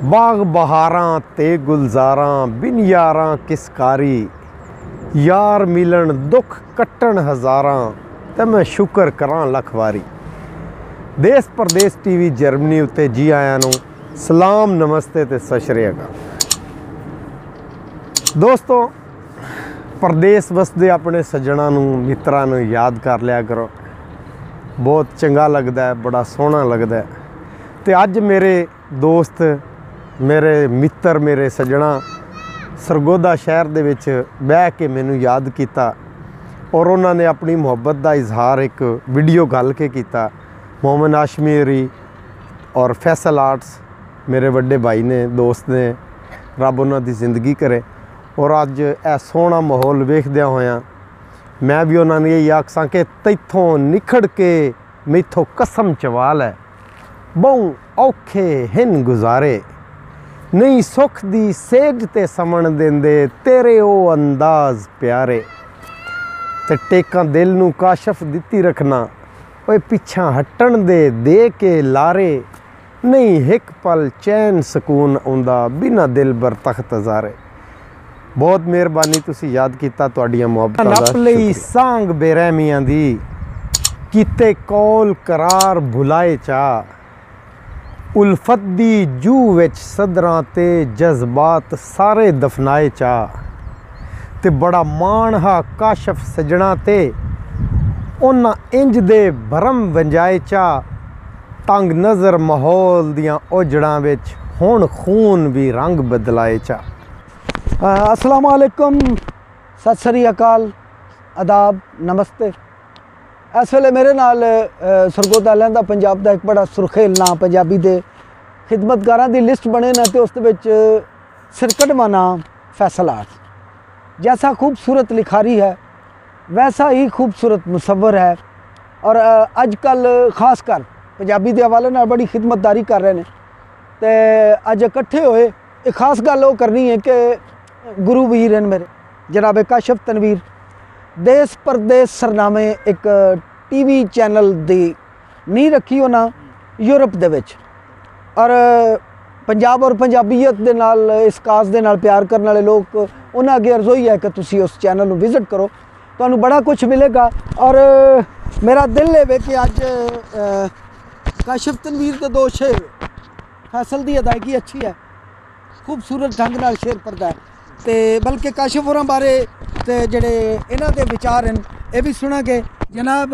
बाग बहारां ते गुलजारां बिन यारां किसकारी यार मिलन दुख कट्टन हज़ारां ते मैं शुक्र करां लख वारी। देश परदेस टीवी जर्मनी उत्ते जी आयां नूं सलाम नमस्ते ते सत श्री अकाल। दोस्तों, परदेस वसदे अपने सज्जणा नूं मित्रां नूं याद कर लिया करो, बहुत चंगा लगदा है, बड़ा सोहना लगदा है। ते अज मेरे दोस्त, मेरे मित्र, मेरे सज्जणा सरगोदा शहर दे विच बह के मैनू याद किया और उन्होंने अपनी मुहब्बत का इजहार एक वीडियो गल के किया। मोहम्मद हाशमी और फैसल आर्ट्स मेरे बड़े भाई ने, दोस्त ने, रब उन्हां दी जिंदगी करे। और अज यह सोहना माहौल वेखद्या होया मैं भी उन्होंने यही आखसां कि तैथों निखड़ के मैथों कसम चवाल है, बहु औखे हिन गुजारे, नहीं सुख दी सेज ते समण देंदे तेरे ओ अंदाज प्यारे। ते टेकां दिल नूं काशफ दित्ती रखना, ओए पिछा हटण दे के लारे, नहीं हिक पल चैन सकून आउंदा बिना दिल बर तख्त जारे। बहुत मेहरबानी, तुसी याद किया, तुहाडीआं मुहब्बतां दा नप लई सांग बेरहमियां दी, कीते कौल करार भुलाए चा, उल्फत दी जू विच सदरां ते जज्बात सारे दफनाए चा। ते बड़ा मान हा काशफ सजना ते उन्हां इंज दे भरम वंजाए चा, तंग नज़र माहौल दियां ओजड़ां विच हुण खून भी रंग बदलाए चा। अस्सलाम वालेकुम, सत श्री अकाल, आदाब, नमस्ते। इस वेले मेरे नाल सरगोदा लहंदा पंजाब का एक बड़ा सुरखेल नाम पंजाबी दे खिदमतकारां दी लिस्ट बने ना, तो उस सिरकटवा नाम फैसल आर्ट्स। जैसा खूबसूरत लिखारी है वैसा ही खूबसूरत मुसव्वर है और अजकल खास कर पंजाबी के हवाले नाल बड़ी खिदमतदारी कर रहे हैं। तो अज इकट्ठे होए एक खास गल वो करनी है कि गुरु वीर हैं मेरे जनाब काशफ तनवीर, देश परदेस सरनामे एक टीवी चैनल दी नींह रखी उन्हें यूरोप दे विच, और पंजाब और पंजाबीयत दे नाल, इस काज दे नाल प्यार करने वाले लोग उन्हें अगे अर्ज़ोई है कि तुसी उस चैनल नूं विजिट करो, तो बड़ा कुछ मिलेगा। और मेरा दिल है कि अज काशफ तनवीर के दो शेर, फैसल की अदायगी अच्छी है, खूबसूरत ढंग नाल शेर पढ़दा है, तो बल्कि काशफ होरां बारे ते जेड़े इन्हां दे विचार हैं ये भी सुनांगे। जनाब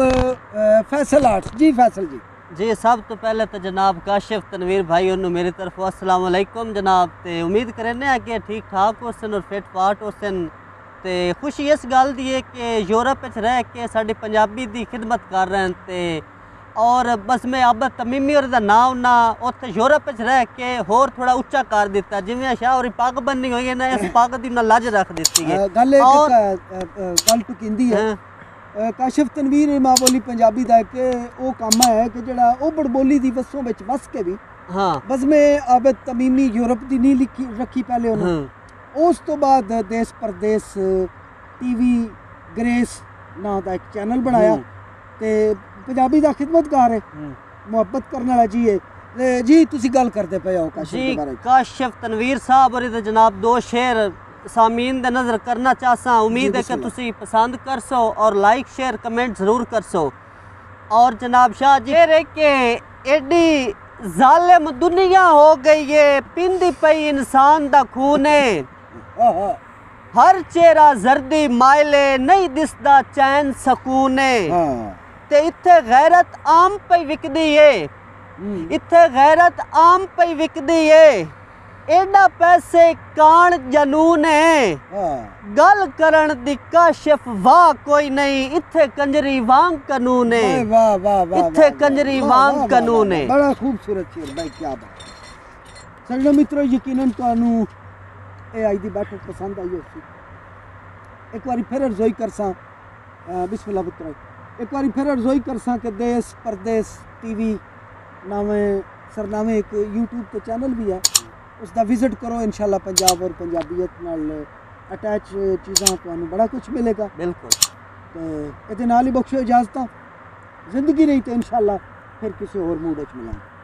फैसल आर्ट्स जी, फैसल जी सब तो पहले तो जनाब काशिफ तनवीर भाई उन्होंने मेरी तरफ अस्सलाम वालेकुम जनाब। ते उम्मीद करने कि ठीक ठाक हो सन और फिट फाट हो सन। ते खुशी इस गल दी है कि यूरोप रह के साडे पंजाबी दी खिदमत कर रहे हैं। ते और बस मैं अब तमीमी और नाम ना उत्थे यूरोप रह के होर थोड़ा उच्चा कर दिता, जिवें शाह और पग बन्नी हुई है ना, इस पग की ना लज रख दी है। गल टुकिंदी है काशफ तनवीर मां बोली पंजाबी का कि वो काम है कि जड़ा ओबड़ बोली दी वसों विच वस के भी हाँ बस में अब तमीमी यूरोप की नींह लिखी रखी पहले उन्होंने, उस तो बाद देश परदेस टीवी ग्रेस नाम का एक चैनल बनाया, ते पंजाबी का खिदमतकार है, मुहब्बत करने वाला जी है। जी तुसी गल करते पे हो काशिफ के बारे? काशिफ तनवीर साहब और जनाब दो शेर सामीन दे नज़र करना चाहसा, उम्मीद है कि तुसी पसंद कर सो और लाइक शेयर कमेंट ज़रूर कर सो। और जनाब शाह जी के एडी जालिम दुनिया हो गई है, पिंदी पई इंसान दा खून है, हर चेहरा जर्दी मायले नहीं दिसदा चैन सकून है। ते इत्थे गैरत आम पई विकदी है, इत्थे गैरत आम पई विकदी है, एडा पैसे कान जनून है, गल करन दी काशिफ वाह कोई नहीं, इत्थे कंजरी वांग कानून है, इत्थे कंजरी वांग कानून है। बड़ा खूबसूरत शेर भाई, क्या बात। सज्जनों मित्रों, यकीनन तुहानू ए आज दी बैठक पसंद आई होसी। एक बारी फिर अर्ज़ोई करसां, बिस्मिल्लाह पुत्रा, एक बारी फिर अर्ज़ोई करसां कि देश परदेस टीवी नामे सरनामे एक यूट्यूब ते चैनल भी है, उसका विजिट करो। इंशाल्लाह पंजाब और पंजाबीयत नाल अटैच चीज़ां तुहानू बड़ा कुछ मिलेगा। बिल्कुल। तो ये नाल ही बख्शो इजाजत, जिंदगी नहीं तो इंशाल्लाह फिर किसी और मूड च मिलांगे।